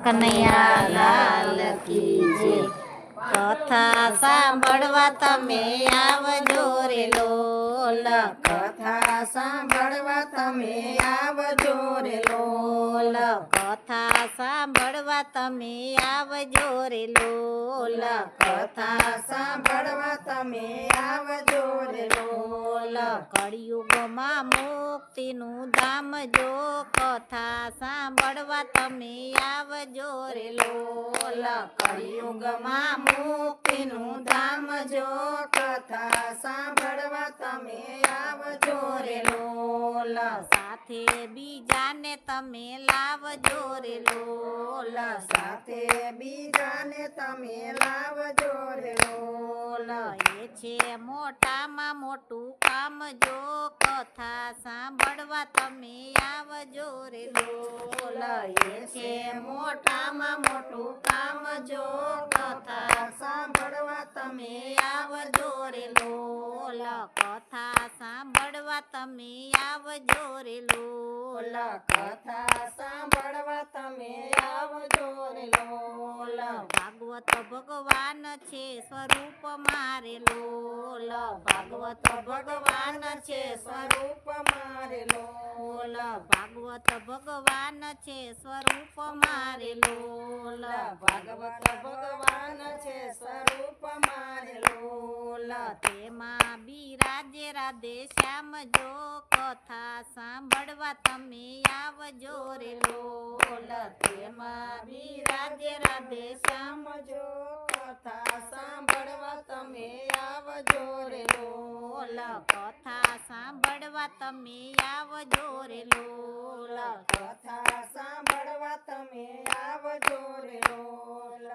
કનૈયા લાલ કી જય। કથા સાંભળવા તમે આવજો રે લોલ, કથા સાંભળવા તમે આવજો રે લોલ, કથા સાંભળવા તમે આવજો રે લોલ, કથા સાંભળવા તમે આવજો રે લોલ, કળિયુગમાં મુક્તિનું ધામ જો કથા સાંભળવા તમે આવજો રે લોલ, કળિયુગમાં મુક્તિનું ધામ જો કથા સાંભળવા તમે આવજો રે લોલ, સાથે બીજાને તમે લાવજો રે લોલ, સાથે બીજાને તમે લાવજો રે લોલ, એ છે મોટામાં મોટું કામ જો કથા સાંભળવા તમે આવજો રે લોલ, એ છે મોટામાં મોટું કામ જો કથા સાંભળવા તમે આવજો રે લોલ, કથા સાંભળવા તમે આવજો રે લોલ, કથા સાંભળવા તમે આવજો રે લોલ, ભાગવત ભગવાન છે સ્વરૂપ મારે લોલ, ભાગવત ભગવાન છે સ્વરૂપ મારે લોલ, ભાગવત ભગવાન છે સ્વરૂપ મારે લોલ, ભાગવત ભગવાન છે સ્વરૂપ મારે લોલ, તેમાં બિરાજે રાધે શ્યામ જો કથા સાંભળવા તમે આવજો રે લોલ, તેમાં બિરાજે રાધે શ્યામ જો કથા સાંભળવા તમે આવજો રે લોલ, કથા સાંભળવા તમે આવજો રે લોલ, કથા સાંભળવા તમે આવજો રે લોલ,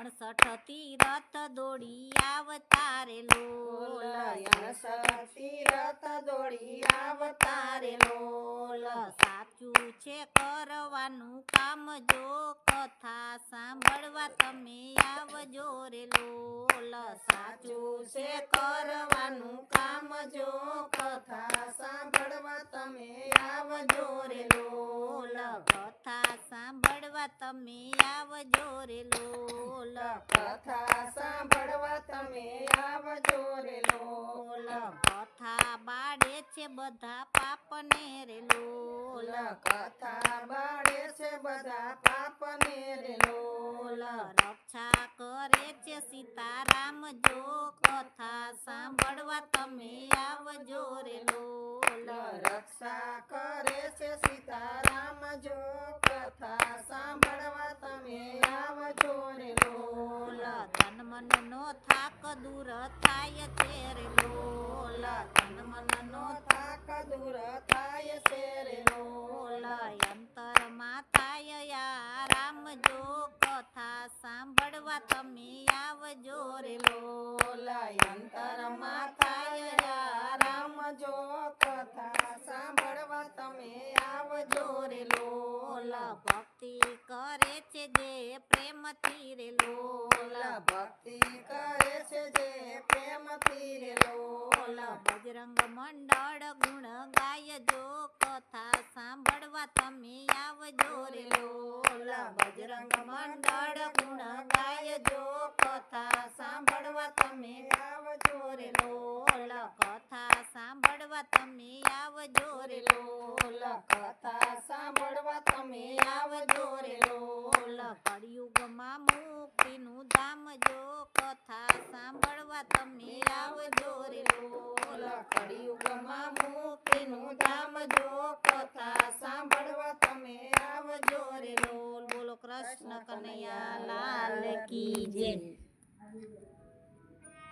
68 તીરથ દોડી આવતા રે લોલ, 68 તીરથ દોડી આવતા રે લોલ, સાચું છે કરવાનું કામ જો કથા સાંભળવા તમે આવજો રે લોલ, સાચું છે કરવાનું કામ જો કથા સાંભળવા તમે આવજો રે લોલ, કથા સાંભળવા તમે આવજો રે લોલ, કથા સાંભળવા તમે આવજો રે લોલ, કથા બાળે છે બધા પાપને રે લોલ, કથા બાળે છે બધા પાપને રે લોલ, રક્ષા કરે છે સીતારામ જો કથા સાંભળવા તમે આવજો રે લોલ, રક્ષા કરે છે સીતારામ જો કથા સાંભળવા તમે આવજો રે લોલ, તન મન નો થાક દૂર થાય છે રે લોલ, તન મન નો થાક દૂર થાય છે રે લોલ, અંતરમાં થાય આરામ જો કથા સાંભળવા તમે આવજો રે લોલ, અંતરમાં થાય આરામ જો કથા સાંભળવા તમે આવજો રે લોલ, ભક્તિ કરે છે જે પ્રેમથી રે લોલ, ભક્તિ કરે છે જે પ્રેમથી રે લોલ, બજરંગ મંડળ ગુણ ગાય જો કથા સાંભળવા તમે આવજો રે લોલ, બજરંગ મંડળ ગુણ ગાય જો કથા સાંભળવા તમે આવજો રે લોલ, કથા સાંભળવા તમે આવજો રે લોલ, કથા સાંભળવા તમે આવજો રે લોલ, કળિયુગમાં મુક્તિનું ધામ જો કથા સાંભળવા તમે આવજો રે લોલ, કળિયુગમાં મુક્તિનું ધામ જો કથા સાંભળવા તમે આવજો રે લોલ, બોલો કૃષ્ણ કનૈયા લાલ કી જય।